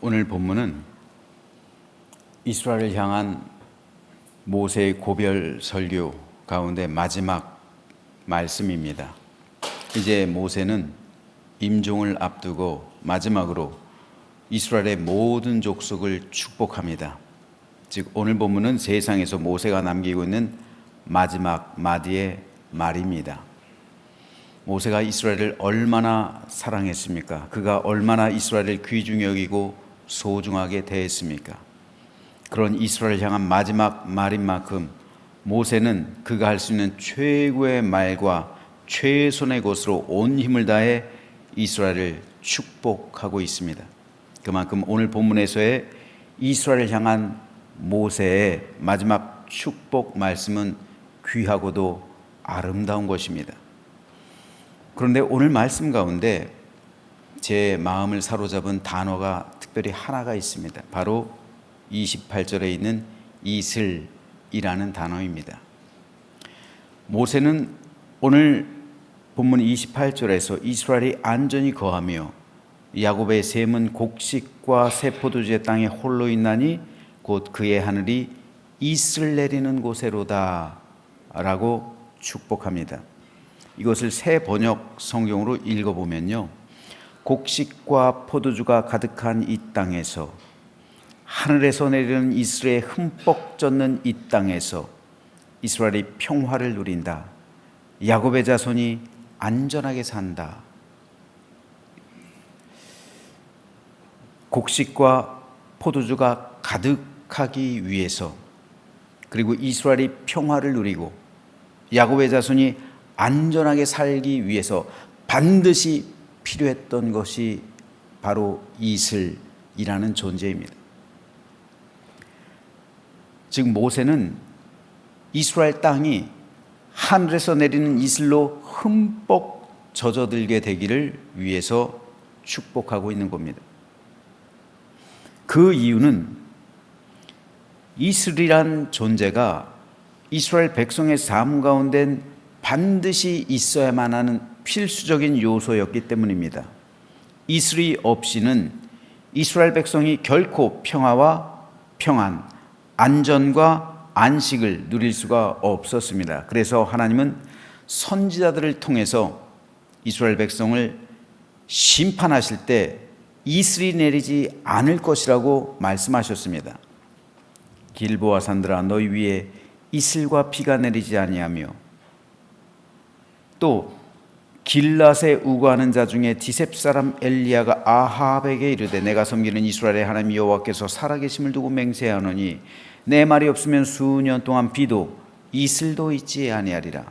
오늘 본문은 이스라엘을 향한 모세의 고별 설교 가운데 마지막 말씀입니다. 이제 모세는 임종을 앞두고 마지막으로 이스라엘의 모든 족속을 축복합니다. 즉 오늘 본문은 세상에서 모세가 남기고 있는 마지막 마디의 말입니다. 모세가 이스라엘을 얼마나 사랑했습니까? 그가 얼마나 이스라엘을 귀중히 여기고 소중하게 대했습니까? 그런 이스라엘을 향한 마지막 말인 만큼 모세는 그가 할 수 있는 최고의 말과 최선의 것으로 온 힘을 다해 이스라엘을 축복하고 있습니다. 그만큼 오늘 본문에서의 이스라엘을 향한 모세의 마지막 축복 말씀은 귀하고도 아름다운 것입니다. 그런데 오늘 말씀 가운데 제 마음을 사로잡은 단어가 특별히 하나가 있습니다. 바로 28절에 있는 이슬이라는 단어입니다. 모세는 오늘 본문 28절에서 이스라엘이 안전히 거하며 야곱의 셈은 곡식과 새 포도주의 땅에 홀로 있나니 곧 그의 하늘이 이슬 내리는 곳에로다 라고 축복합니다. 이것을 새 번역 성경으로 읽어보면요, 곡식과 포도주가 가득한 이 땅에서, 하늘에서 내리는 이슬에 흠뻑 젖는 이 땅에서 이스라엘이 평화를 누린다. 야곱의 자손이 안전하게 산다. 곡식과 포도주가 가득하기 위해서, 그리고 이스라엘이 평화를 누리고 야곱의 자손이 안전하게 살기 위해서 반드시 필요했던 것이 바로 이슬이라는 존재입니다. 즉 모세는 이스라엘 땅이 하늘에서 내리는 이슬로 흠뻑 젖어들게 되기를 위해서 축복하고 있는 겁니다. 그 이유는 이슬이란 존재가 이스라엘 백성의 삶 가운데 반드시 있어야만 하는 필수적인 요소였기 때문입니다. 이슬이 없이는 이스라엘 백성이 결코 평화와 평안, 안전과 안식을 누릴 수가 없었습니다. 그래서 하나님은 선지자들을 통해서 이스라엘 백성을 심판하실 때 이슬이 내리지 않을 것이라고 말씀하셨습니다. 길보아 산들아 너희 위에 이슬과 비가 내리지 아니하며, 또 길랏에 우거하는 자 중에 디셉 사람 엘리야가 아합에게 이르되 내가 섬기는 이스라엘의 하나님 여호와께서 살아계심을 두고 맹세하노니 내 말이 없으면 수년 동안 비도 이슬도 있지 아니하리라.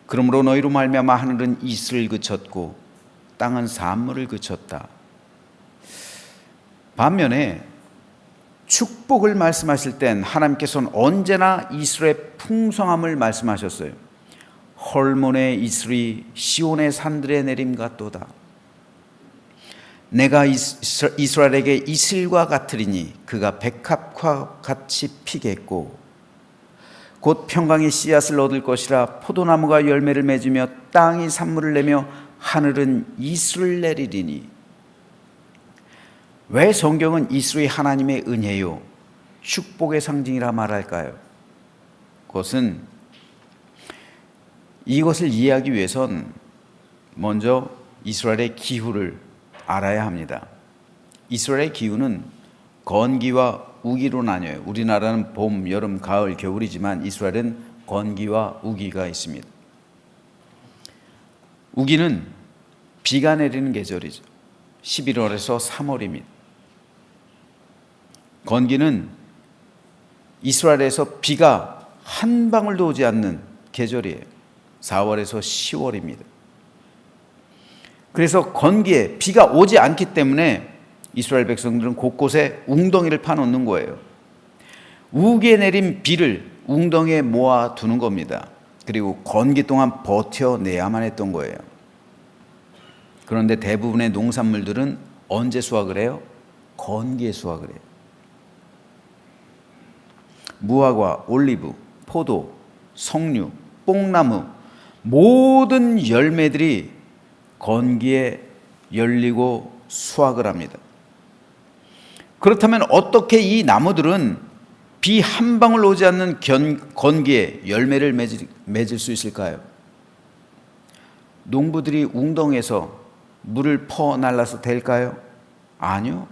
그러므로 너희로 말미암아 하늘은 이슬을 그쳤고 땅은 산물을 그쳤다. 반면에 축복을 말씀하실 땐 하나님께서는 언제나 이슬의 풍성함을 말씀하셨어요. 헐몬의 이슬이 시온의 산들에 내림 같도다. 내가 이스라엘에게 이슬과 같으리니 그가 백합과 같이 피겠고 곧 평강의 씨앗을 얻을 것이라. 포도나무가 열매를 맺으며 땅이 산물을 내며 하늘은 이슬을 내리리니. 왜 성경은 이슬이 하나님의 은혜요 축복의 상징이라 말할까요? 그것은 이것을 이해하기 위해선 먼저 이스라엘의 기후를 알아야 합니다. 이스라엘의 기후는 건기와 우기로 나뉘어요. 우리나라는 봄, 여름, 가을, 겨울이지만 이스라엘은 건기와 우기가 있습니다. 우기는 비가 내리는 계절이죠. 11월에서 3월입니다. 건기는 이스라엘에서 비가 한 방울도 오지 않는 계절이에요. 4월에서 10월입니다. 그래서 건기에 비가 오지 않기 때문에 이스라엘 백성들은 곳곳에 웅덩이를 파놓는 거예요. 우기에 내린 비를 웅덩이에 모아두는 겁니다. 그리고 건기 동안 버텨내야만 했던 거예요. 그런데 대부분의 농산물들은 언제 수확을 해요? 건기에 수확을 해요. 무화과, 올리브, 포도, 석류, 뽕나무, 모든 열매들이 건기에 열리고 수확을 합니다. 그렇다면 어떻게 이 나무들은 비 한 방울 오지 않는 건기에 열매를 맺을 수 있을까요? 농부들이 웅덩에서 물을 퍼 날라서 될까요? 아니요.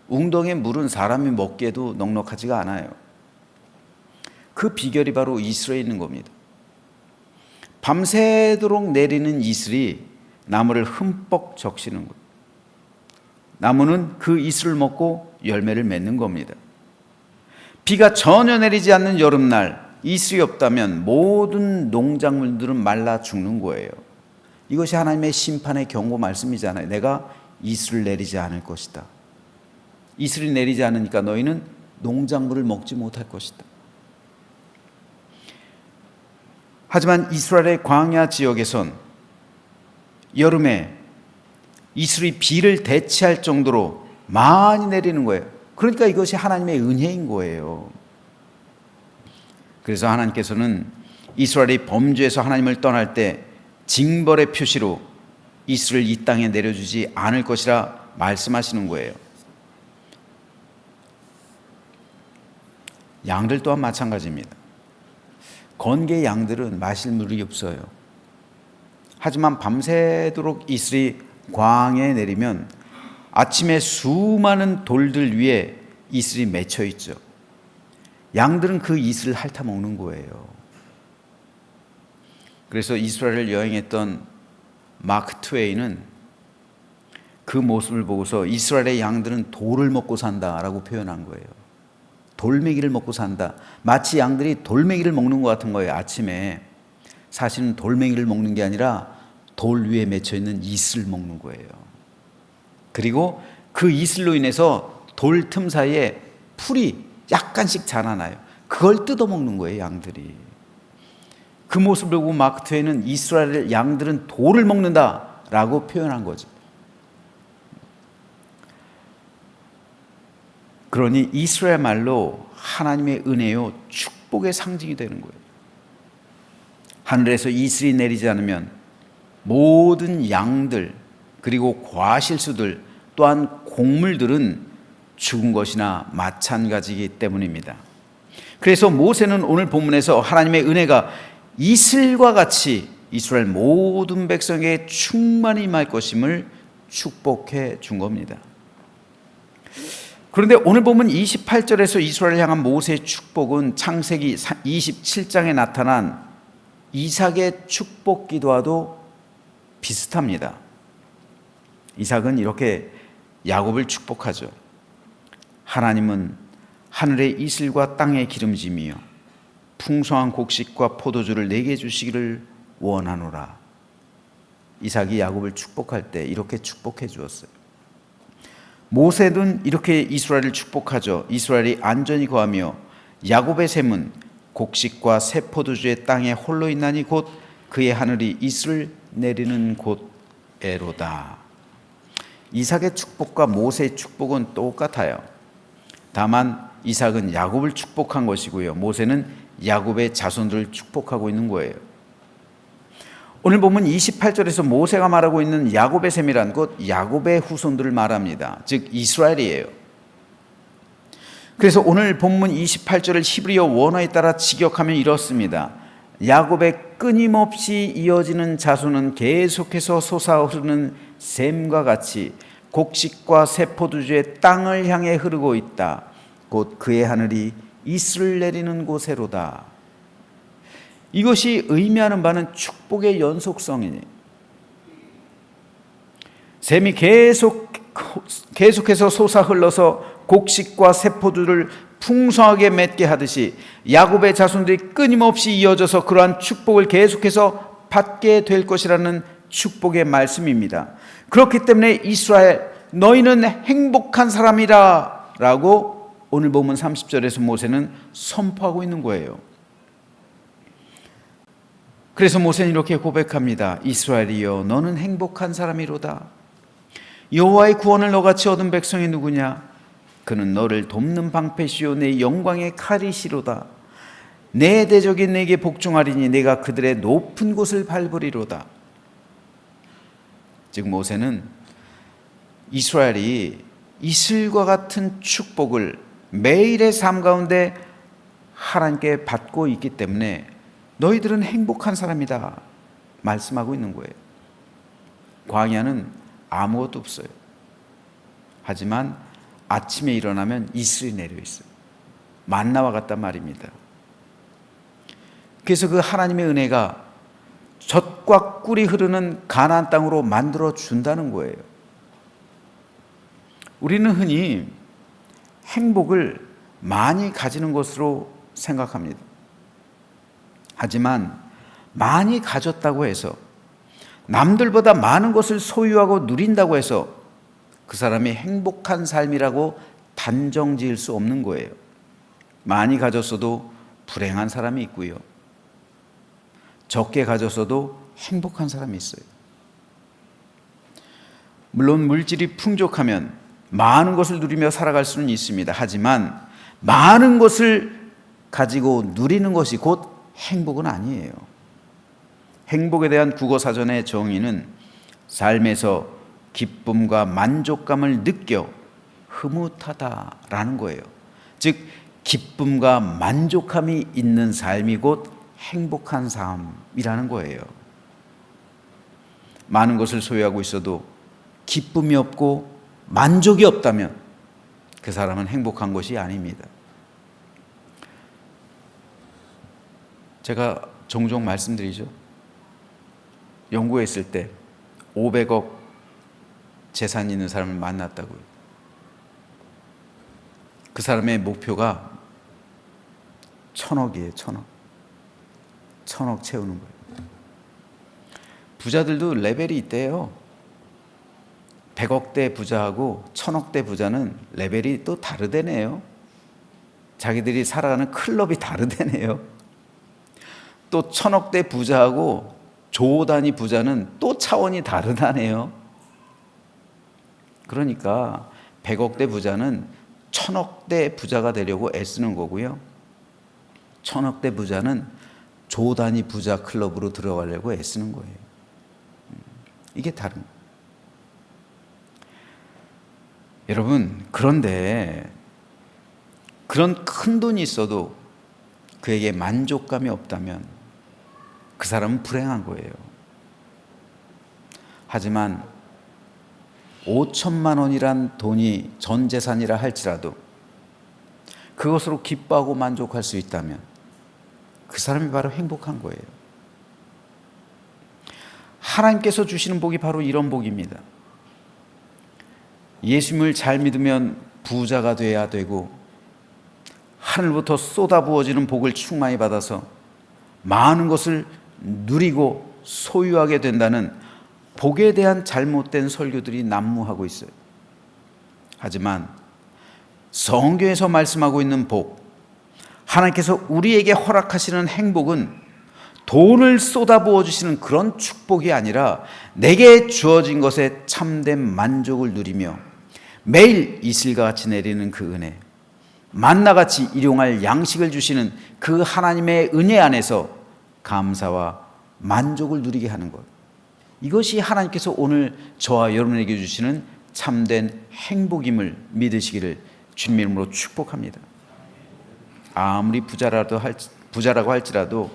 웅덩의 물은 사람이 먹기에도 넉넉하지가 않아요. 그 비결이 바로 이슬에 있는 겁니다. 밤새도록 내리는 이슬이 나무를 흠뻑 적시는 거예요. 나무는 그 이슬을 먹고 열매를 맺는 겁니다. 비가 전혀 내리지 않는 여름날 이슬이 없다면 모든 농작물들은 말라 죽는 거예요. 이것이 하나님의 심판의 경고 말씀이잖아요. 내가 이슬을 내리지 않을 것이다. 이슬이 내리지 않으니까 너희는 농작물을 먹지 못할 것이다. 하지만 이스라엘의 광야 지역에선 여름에 이슬이 비를 대체할 정도로 많이 내리는 거예요. 그러니까 이것이 하나님의 은혜인 거예요. 그래서 하나님께서는 이스라엘이 범죄해서 하나님을 떠날 때 징벌의 표시로 이슬을 이 땅에 내려주지 않을 것이라 말씀하시는 거예요. 양들 또한 마찬가지입니다. 건개 양들은 마실 물이 없어요. 하지만 밤새도록 이슬이 광야에 내리면 아침에 수많은 돌들 위에 이슬이 맺혀 있죠. 양들은 그 이슬을 핥아 먹는 거예요. 그래서 이스라엘을 여행했던 마크 트웨이는 그 모습을 보고서 이스라엘의 양들은 돌을 먹고 산다라고 표현한 거예요. 돌멩이를 먹고 산다. 마치 양들이 돌멩이를 먹는 것 같은 거예요. 아침에. 사실은 돌멩이를 먹는 게 아니라 돌 위에 맺혀 있는 이슬을 먹는 거예요. 그리고 그 이슬로 인해서 돌 틈 사이에 풀이 약간씩 자라나요. 그걸 뜯어먹는 거예요, 양들이. 그 모습을 보고 마크 트웨이는 이스라엘 양들은 돌을 먹는다라고 표현한 거죠. 그러니 이스라엘 말로 하나님의 은혜요, 축복의 상징이 되는 거예요. 하늘에서 이슬이 내리지 않으면 모든 양들, 그리고 과실수들 또한 곡물들은 죽은 것이나 마찬가지이기 때문입니다. 그래서 모세는 오늘 본문에서 하나님의 은혜가 이슬과 같이 이스라엘 모든 백성에게 충만히 임할 것임을 축복해 준 겁니다. 그런데 오늘 보면 28절에서 이스라엘을 향한 모세의 축복은 창세기 27장에 나타난 이삭의 축복 기도와도 비슷합니다. 이삭은 이렇게 야곱을 축복하죠. 하나님은 하늘의 이슬과 땅의 기름짐이요 풍성한 곡식과 포도주를 내게 주시기를 원하노라. 이삭이 야곱을 축복할 때 이렇게 축복해 주었어요. 모세는 이렇게 이스라엘을 축복하죠. 이스라엘이 안전히 거하며 야곱의 샘은 곡식과 새 포도주의 땅에 홀로 있나니 곧 그의 하늘이 이슬을 내리는 곳에로다. 이삭의 축복과 모세의 축복은 똑같아요. 다만 이삭은 야곱을 축복한 것이고요, 모세는 야곱의 자손들을 축복하고 있는 거예요. 오늘 보면 28절에서 모세가 말하고 있는 야곱의 셈이란 것, 야곱의 후손들을 말합니다. 즉 이스라엘이에요. 그래서 오늘 본문 28절을 히브리어 원어에 따라 직역하면 이렇습니다. 야곱의 끊임없이 이어지는 자손은 계속해서 솟아오르는 샘과 같이 곡식과 새 포도주의 땅을 향해 흐르고 있다. 곧 그의 하늘이 이슬을 내리는 곳에로다. 이것이 의미하는 바는 축복의 연속성이니, 샘이 계속해서 솟아 흘러서 곡식과 새 포도를 풍성하게 맺게 하듯이 야곱의 자손들이 끊임없이 이어져서 그러한 축복을 계속해서 받게 될 것이라는 축복의 말씀입니다. 그렇기 때문에 이스라엘, 너희는 행복한 사람이라 라고 오늘 보면 30절에서 모세는 선포하고 있는 거예요. 그래서 모세는 이렇게 고백합니다. 이스라엘이여, 너는 행복한 사람이로다. 여호와의 구원을 너같이 얻은 백성이 누구냐? 그는 너를 돕는 방패시요 내 영광의 칼이시로다. 내 대적이 내게 복종하리니 내가 그들의 높은 곳을 밟으리로다. 즉 모세는 이스라엘이 이슬과 같은 축복을 매일의 삶 가운데 하나님께 받고 있기 때문에 너희들은 행복한 사람이다 말씀하고 있는 거예요. 광야는 아무것도 없어요. 하지만 아침에 일어나면 이슬이 내려 있어요. 만나와 같단 말입니다. 그래서 그 하나님의 은혜가 젖과 꿀이 흐르는 가나안 땅으로 만들어 준다는 거예요. 우리는 흔히 행복을 많이 가지는 것으로 생각합니다. 하지만 많이 가졌다고 해서, 남들보다 많은 것을 소유하고 누린다고 해서 그 사람이 행복한 삶이라고 단정 지을 수 없는 거예요. 많이 가졌어도 불행한 사람이 있고요, 적게 가졌어도 행복한 사람이 있어요. 물론 물질이 풍족하면 많은 것을 누리며 살아갈 수는 있습니다. 하지만 많은 것을 가지고 누리는 것이 곧 행복은 아니에요. 행복에 대한 국어사전의 정의는 삶에서 기쁨과 만족감을 느껴 흐뭇하다라는 거예요. 즉 기쁨과 만족감이 있는 삶이 곧 행복한 삶이라는 거예요. 많은 것을 소유하고 있어도 기쁨이 없고 만족이 없다면 그 사람은 행복한 것이 아닙니다. 제가 종종 말씀드리죠. 연구에 있을 때 500억 재산 있는 사람을 만났다고요. 그 사람의 목표가 1000억이에요. 1000억. 1000억 채우는 거예요. 부자들도 레벨이 있대요. 100억대 부자하고 1000억대 부자는 레벨이 또 다르대네요. 자기들이 살아가는 클럽이 다르대네요. 또 1000억대 부자하고 조 단위 부자는 또 차원이 다르다네요. 그러니까 100억대 부자는 1000억대 부자가 되려고 애쓰는 거고요, 1000억대 부자는 조 단위 부자 클럽으로 들어가려고 애쓰는 거예요. 이게 다른 거예요. 여러분, 그런데 그런 큰 돈이 있어도 그에게 만족감이 없다면 그 사람은 불행한 거예요. 하지만 5천만 원이란 돈이 전 재산이라 할지라도 그것으로 기뻐하고 만족할 수 있다면 그 사람이 바로 행복한 거예요. 하나님께서 주시는 복이 바로 이런 복입니다. 예수님을 잘 믿으면 부자가 돼야 되고 하늘부터 쏟아부어지는 복을 충만히 받아서 많은 것을 누리고 소유하게 된다는 복에 대한 잘못된 설교들이 난무하고 있어요. 하지만 성경에서 말씀하고 있는 복, 하나님께서 우리에게 허락하시는 행복은 돈을 쏟아부어 주시는 그런 축복이 아니라 내게 주어진 것에 참된 만족을 누리며 매일 이슬과 같이 내리는 그 은혜, 만나같이 일용할 양식을 주시는 그 하나님의 은혜 안에서 감사와 만족을 누리게 하는 것, 이것이 하나님께서 오늘 저와 여러분에게 주시는 참된 행복임을 믿으시기를 주님 이름으로 축복합니다. 아무리 부자라고 할지라도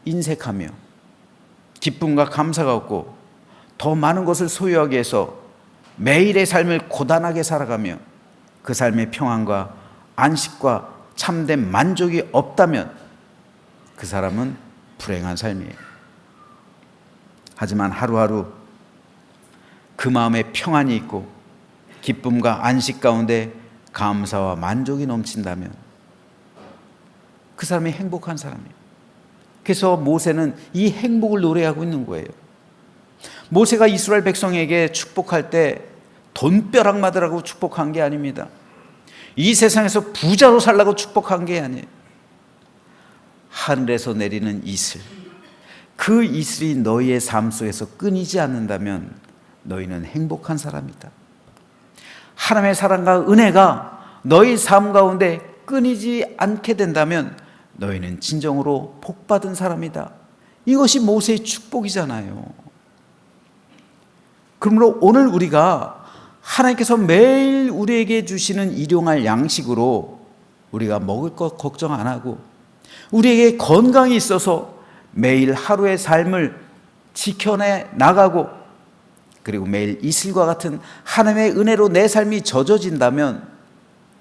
인색하며 기쁨과 감사가 없고 더 많은 것을 소유하기 위해서 매일의 삶을 고단하게 살아가며 그 삶의 평안과 안식과 참된 만족이 없다면 그 사람은 불행한 삶이에요. 하지만 하루하루 그 마음에 평안이 있고 기쁨과 안식 가운데 감사와 만족이 넘친다면 그 사람이 행복한 사람이에요. 그래서 모세는 이 행복을 노래하고 있는 거예요. 모세가 이스라엘 백성에게 축복할 때 돈벼락 맞으라고 축복한 게 아닙니다. 이 세상에서 부자로 살라고 축복한 게 아니에요. 하늘에서 내리는 이슬, 그 이슬이 너희의 삶 속에서 끊이지 않는다면 너희는 행복한 사람이다. 하나님의 사랑과 은혜가 너희 삶 가운데 끊이지 않게 된다면 너희는 진정으로 복받은 사람이다. 이것이 모세의 축복이잖아요. 그러므로 오늘 우리가 하나님께서 매일 우리에게 주시는 일용할 양식으로 우리가 먹을 것 걱정 안 하고 우리에게 건강이 있어서 매일 하루의 삶을 지켜내 나가고 그리고 매일 이슬과 같은 하나님의 은혜로 내 삶이 젖어진다면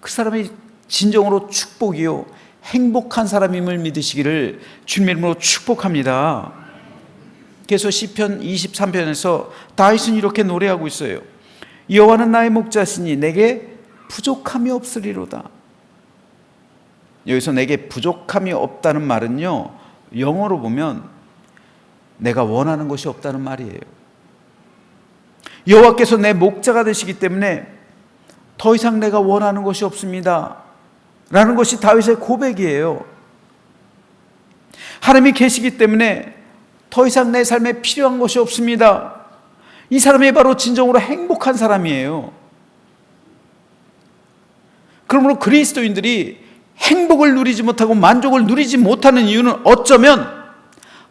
그 사람이 진정으로 축복이요 행복한 사람임을 믿으시기를 주님의 이름으로 축복합니다. 그래서 시편 23편에서 다윗은 이렇게 노래하고 있어요. 여호와는 나의 목자시니 내게 부족함이 없으리로다. 여기서 내게 부족함이 없다는 말은요, 영어로 보면 내가 원하는 것이 없다는 말이에요. 여호와께서 내 목자가 되시기 때문에 더 이상 내가 원하는 것이 없습니다 라는 것이 다윗의 고백이에요. 하나님이 계시기 때문에 더 이상 내 삶에 필요한 것이 없습니다. 이 사람이 바로 진정으로 행복한 사람이에요. 그러므로 그리스도인들이 행복을 누리지 못하고 만족을 누리지 못하는 이유는 어쩌면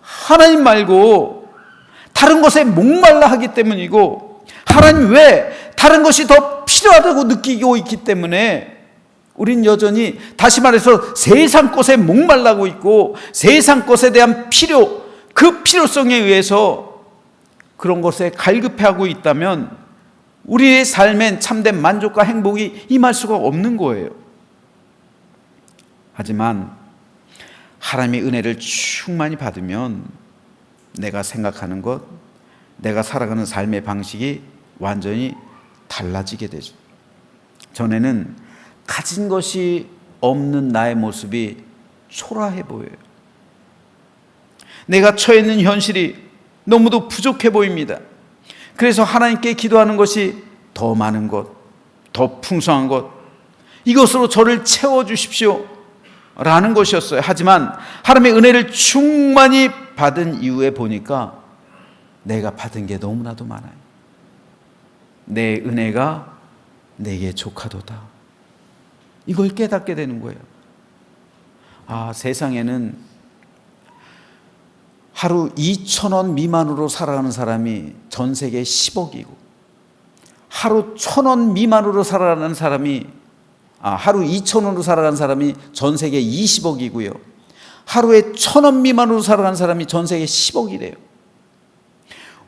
하나님 말고 다른 것에 목말라 하기 때문이고, 하나님 외에 다른 것이 더 필요하다고 느끼고 있기 때문에 우린 여전히, 다시 말해서 세상 것에 목말라고 있고 세상 것에 대한 그 필요성에 의해서 그런 것에 갈급해하고 있다면 우리의 삶엔 참된 만족과 행복이 임할 수가 없는 거예요. 하지만 하나님의 은혜를 충만히 받으면 내가 생각하는 것, 내가 살아가는 삶의 방식이 완전히 달라지게 되죠. 전에는 가진 것이 없는 나의 모습이 초라해 보여요. 내가 처해 있는 현실이 너무도 부족해 보입니다. 그래서 하나님께 기도하는 것이 더 많은 것, 더 풍성한 것, 이것으로 저를 채워주십시오 라는 것이었어요. 하지만 하나님의 은혜를 충만히 받은 이후에 보니까 내가 받은 게 너무나도 많아요. 내 은혜가 내게 족하도다, 이걸 깨닫게 되는 거예요. 세상에는 하루 2,000원 미만으로 살아가는 사람이 전 세계 10억이고, 하루 1,000원 미만으로 살아가는 사람이 하루 2,000원으로 살아가는 사람이 전 세계 20억이고요. 하루에 1,000원 미만으로 살아가는 사람이 전 세계 10억이래요.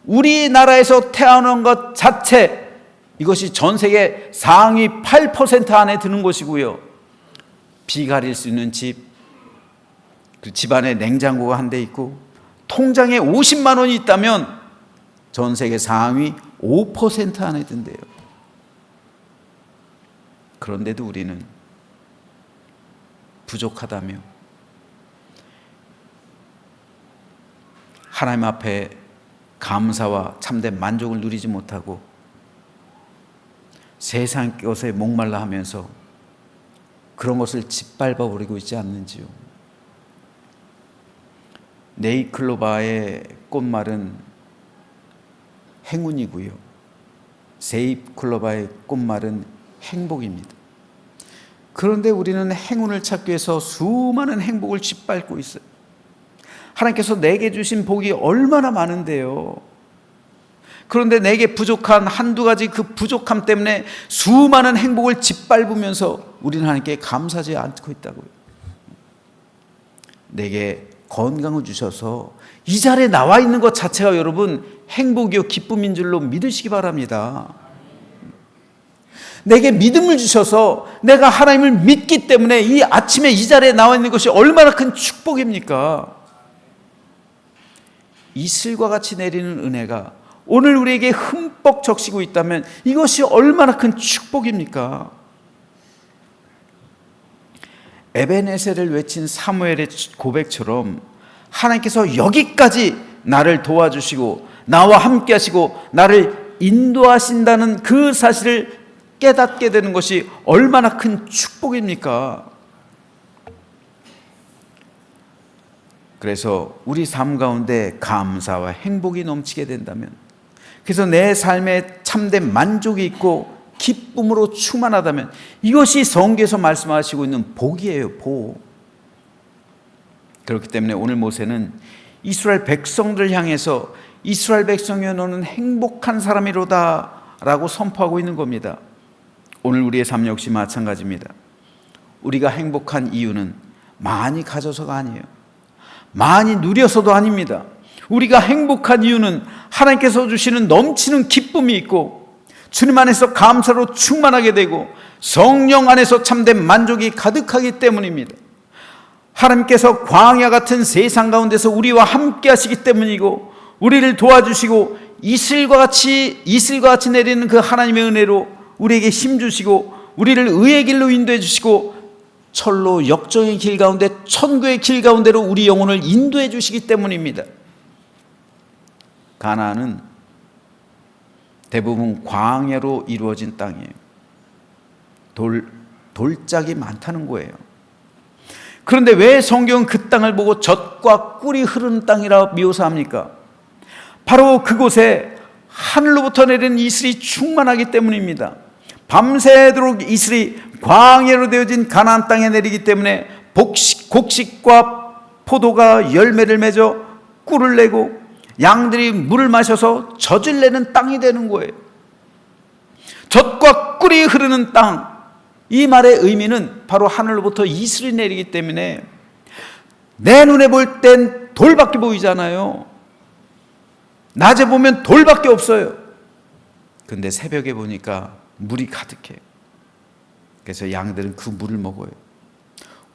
우리나라에서 태어난 것 자체, 이것이 전 세계 상위 8% 안에 드는 것이고요. 비 가릴 수 있는 집, 그 집안에 냉장고가 한 대 있고 통장에 50만 원이 있다면 전 세계 상위 5% 안에 든대요. 그런데도 우리는 부족하다며 하나님 앞에 감사와 참된 만족을 누리지 못하고 세상 것에 목말라 하면서 그런 것을 짓밟아 버리고 있지 않는지요. 네잎클로바의 꽃말은 행운이고요, 세잎클로바의 꽃말은 행복입니다. 그런데 우리는 행운을 찾기 위해서 수많은 행복을 짓밟고 있어요. 하나님께서 내게 주신 복이 얼마나 많은데요. 그런데 내게 부족한 한두 가지 그 부족함 때문에 수많은 행복을 짓밟으면서 우리는 하나님께 감사하지 않고 있다고요. 내게 건강을 주셔서 이 자리에 나와 있는 것 자체가 여러분 행복이요 기쁨인 줄로 믿으시기 바랍니다. 내게 믿음을 주셔서 내가 하나님을 믿기 때문에 이 아침에 이 자리에 나와 있는 것이 얼마나 큰 축복입니까? 이슬과 같이 내리는 은혜가 오늘 우리에게 흠뻑 적시고 있다면 이것이 얼마나 큰 축복입니까? 에베네셀을 외친 사무엘의 고백처럼 하나님께서 여기까지 나를 도와주시고 나와 함께 하시고 나를 인도하신다는 그 사실을 깨닫게 되는 것이 얼마나 큰 축복입니까? 그래서 우리 삶 가운데 감사와 행복이 넘치게 된다면, 그래서 내 삶에 참된 만족이 있고 기쁨으로 충만하다면 이것이 성경에서 말씀하시고 있는 복이에요, 복. 그렇기 때문에 오늘 모세는 이스라엘 백성들을 향해서 이스라엘 백성이여 너는 행복한 사람이로다 라고 선포하고 있는 겁니다. 오늘 우리의 삶 역시 마찬가지입니다. 우리가 행복한 이유는 많이 가져서가 아니에요. 많이 누려서도 아닙니다. 우리가 행복한 이유는 하나님께서 주시는 넘치는 기쁨이 있고 주님 안에서 감사로 충만하게 되고 성령 안에서 참된 만족이 가득하기 때문입니다. 하나님께서 광야 같은 세상 가운데서 우리와 함께 하시기 때문이고 우리를 도와주시고 이슬과 같이 내리는 그 하나님의 은혜로 우리에게 힘주시고 우리를 의의 길로 인도해 주시고 철로 역정의 길 가운데 천국의 길 가운데로 우리 영혼을 인도해 주시기 때문입니다. 가나안은 대부분 광야로 이루어진 땅이에요. 돌짝이 많다는 거예요. 그런데 왜 성경은 그 땅을 보고 젖과 꿀이 흐르는 땅이라 묘사합니까? 바로 그곳에 하늘로부터 내리는 이슬이 충만하기 때문입니다. 밤새도록 이슬이 광야로 되어진 가나안 땅에 내리기 때문에 곡식과 포도가 열매를 맺어 꿀을 내고 양들이 물을 마셔서 젖을 내는 땅이 되는 거예요. 젖과 꿀이 흐르는 땅, 이 말의 의미는 바로 하늘로부터 이슬이 내리기 때문에 내 눈에 볼 땐 돌밖에 보이잖아요. 낮에 보면 돌밖에 없어요. 근데 새벽에 보니까 물이 가득해요. 그래서 양들은 그 물을 먹어요.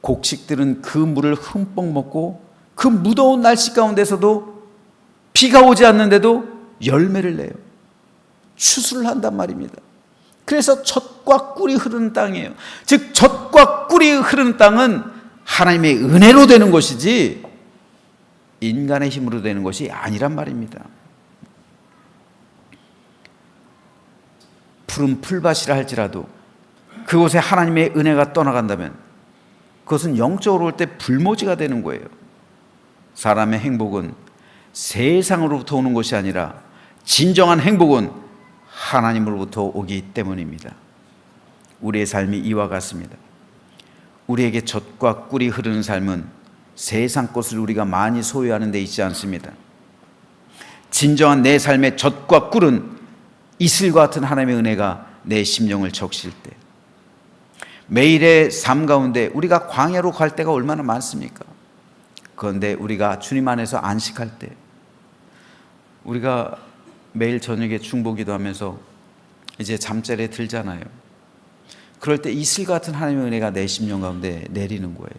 곡식들은 그 물을 흠뻑 먹고 그 무더운 날씨 가운데서도 비가 오지 않는데도 열매를 내요. 추수를 한단 말입니다. 그래서 젖과 꿀이 흐르는 땅이에요. 즉 젖과 꿀이 흐르는 땅은 하나님의 은혜로 되는 것이지 인간의 힘으로 되는 것이 아니란 말입니다. 푸른 풀밭이라 할지라도 그곳에 하나님의 은혜가 떠나간다면 그것은 영적으로 올 때 불모지가 되는 거예요. 사람의 행복은 세상으로부터 오는 것이 아니라 진정한 행복은 하나님으로부터 오기 때문입니다. 우리의 삶이 이와 같습니다. 우리에게 젖과 꿀이 흐르는 삶은 세상 것을 우리가 많이 소유하는 데 있지 않습니다. 진정한 내 삶의 젖과 꿀은 이슬과 같은 하나님의 은혜가 내 심령을 적실 때, 매일의 삶 가운데 우리가 광야로 갈 때가 얼마나 많습니까? 그런데 우리가 주님 안에서 안식할 때, 우리가 매일 저녁에 중보기도 하면서 이제 잠자리에 들잖아요. 그럴 때 이슬 같은 하나님의 은혜가 내 심령 가운데 내리는 거예요.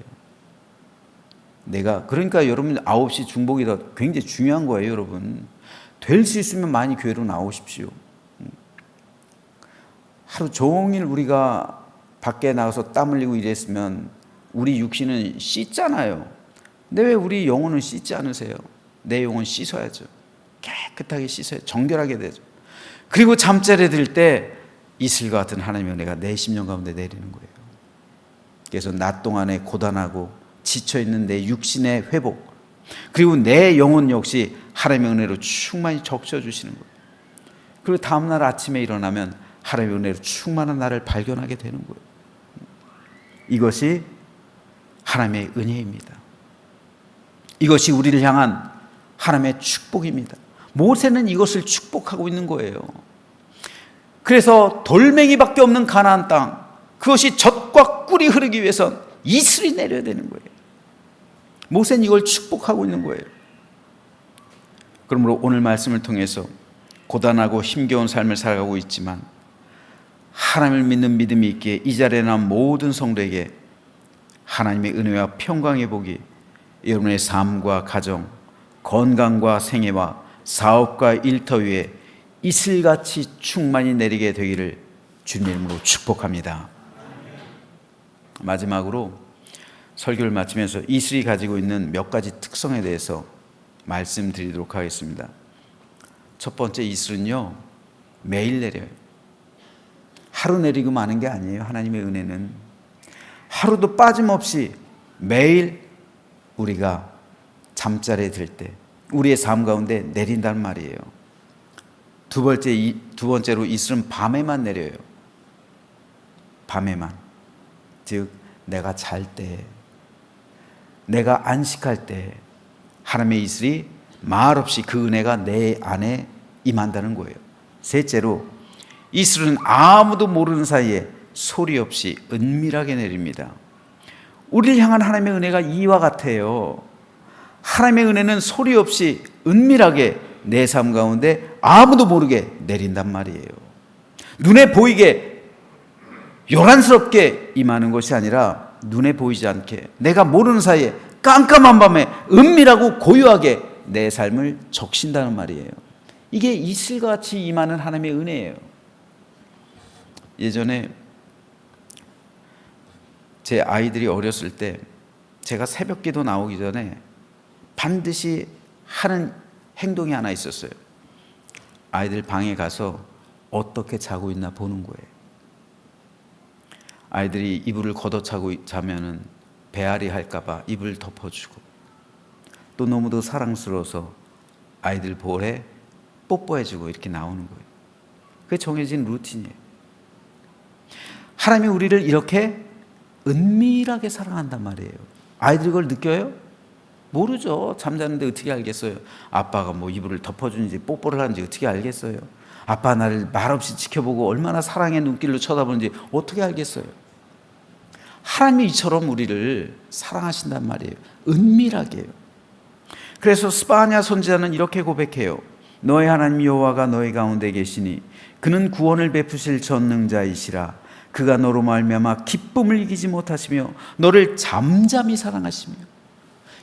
그러니까 여러분 9시 중보기도 굉장히 중요한 거예요. 여러분 될 수 있으면 많이 교회로 나오십시오. 하루 종일 우리가 밖에 나가서 땀 흘리고 이랬으면 우리 육신은 씻잖아요. 근데 왜 우리 영혼은 씻지 않으세요? 내 영혼 씻어야죠. 깨끗하게 씻어야 정결하게 되죠. 그리고 잠자리에 들 때 이슬과 같은 하나님의 은혜가 내 심령 가운데 내리는 거예요. 그래서 낮 동안에 고단하고 지쳐있는 내 육신의 회복, 그리고 내 영혼 역시 하나님의 은혜로 충만히 적셔주시는 거예요. 그리고 다음날 아침에 일어나면 하나님의 은혜로 충만한 나를 발견하게 되는 거예요. 이것이 하나님의 은혜입니다. 이것이 우리를 향한 하나님의 축복입니다. 모세는 이것을 축복하고 있는 거예요. 그래서 돌멩이밖에 없는 가나안 땅, 그것이 젖과 꿀이 흐르기 위해선 이슬이 내려야 되는 거예요. 모세는 이걸 축복하고 있는 거예요. 그러므로 오늘 말씀을 통해서 고단하고 힘겨운 삶을 살아가고 있지만 하나님을 믿는 믿음이 있기에 이 자리에 나온 모든 성도에게 하나님의 은혜와 평강의 복이 여러분의 삶과 가정, 건강과 생애와 사업과 일터 위에 이슬같이 충만히 내리게 되기를 주님의 이름으로 축복합니다. 마지막으로 설교를 마치면서 이슬이 가지고 있는 몇 가지 특성에 대해서 말씀드리도록 하겠습니다. 첫 번째, 이슬은요 매일 내려요. 하루 내리고 마는 게 아니에요. 하나님의 은혜는 하루도 빠짐없이 매일 우리가 잠자리에 들 때 우리의 삶 가운데 내린다는 말이에요. 두 번째로 이슬은 밤에만 내려요. 밤에만. 즉 내가 잘 때, 내가 안식할 때 하나님의 이슬이 말없이 그 은혜가 내 안에 임한다는 거예요. 셋째로 이슬은 아무도 모르는 사이에 소리 없이 은밀하게 내립니다. 우리를 향한 하나님의 은혜가 이와 같아요. 하나님의 은혜는 소리 없이 은밀하게 내 삶 가운데 아무도 모르게 내린단 말이에요. 눈에 보이게 요란스럽게 임하는 것이 아니라 눈에 보이지 않게 내가 모르는 사이에 깜깜한 밤에 은밀하고 고요하게 내 삶을 적신다는 말이에요. 이게 이슬과 같이 임하는 하나님의 은혜예요. 예전에 제 아이들이 어렸을 때 제가 새벽기도 나오기 전에 반드시 하는 행동이 하나 있었어요. 아이들 방에 가서 어떻게 자고 있나 보는 거예요. 아이들이 이불을 걷어차고 자면은 배앓이 할까봐 이불 덮어주고, 또 너무도 사랑스러워서 아이들 볼에 뽀뽀해주고 이렇게 나오는 거예요. 그게 정해진 루틴이에요. 하나님이 우리를 이렇게 은밀하게 사랑한단 말이에요. 아이들이 그걸 느껴요? 모르죠. 잠자는데 어떻게 알겠어요? 아빠가 뭐 이불을 덮어주는지 뽀뽀를 하는지 어떻게 알겠어요? 아빠 나를 말없이 지켜보고 얼마나 사랑의 눈길로 쳐다보는지 어떻게 알겠어요? 하나님이 이처럼 우리를 사랑하신단 말이에요. 은밀하게요. 그래서 스바냐 선지자는 이렇게 고백해요. 너의 하나님 여호와가 너희 가운데 계시니 그는 구원을 베푸실 전능자이시라. 그가 너로 말미암아 기쁨을 이기지 못하시며 너를 잠잠히 사랑하시며.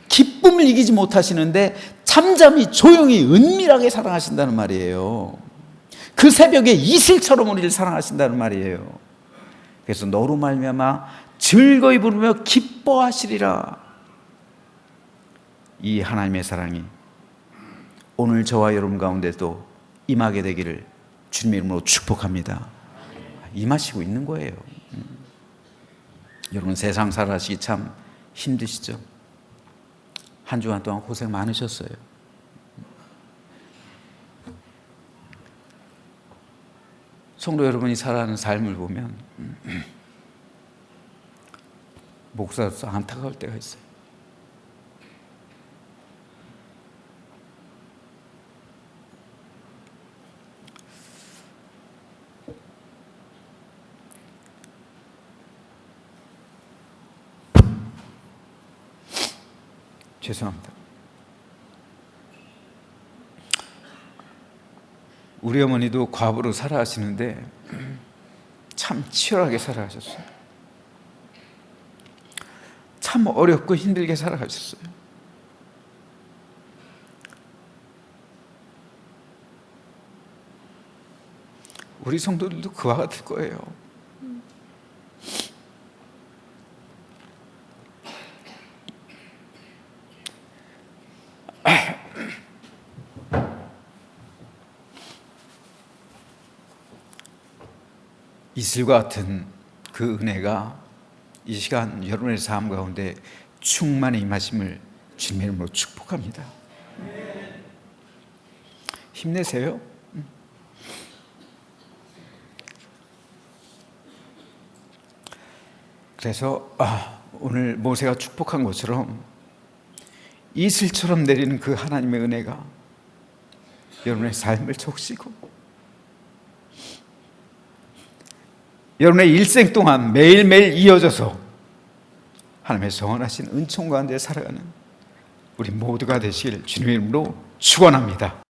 기쁨을 이기지 못하시는데 잠잠히 조용히 은밀하게 사랑하신다는 말이에요. 그 새벽에 이슬처럼 우리를 사랑하신다는 말이에요. 그래서 너로 말미암아 즐거이 부르며 기뻐하시리라. 이 하나님의 사랑이 오늘 저와 여러분 가운데도 임하게 되기를 주님의 이름으로 축복합니다. 임하시고 있는 거예요. 여러분 세상 살아가시기 참 힘드시죠? 한 주간 동안 고생 많으셨어요. 성도 여러분이 살아가는 삶을 보면 목사로서 안타까울 때가 있어요. 죄송합니다. 우리 어머니도 과부로 살아가시는데 참 치열하게 살아가셨어요. 참 어렵고 힘들게 살아가셨어요. 우리 성도들도 그와 같을 거예요. 이슬과 같은 그 은혜가 이 시간 여러분의 삶 가운데 충만히 임하심을 주님의 이름으로 축복합니다. 힘내세요. 그래서 오늘 모세가 축복한 것처럼 이슬처럼 내리는 그 하나님의 은혜가 여러분의 삶을 적시고 여러분의 일생 동안 매일매일 이어져서 하나님의 선하신 은총 가운데 살아가는 우리 모두가 되시길 주님의 이름으로 축원합니다.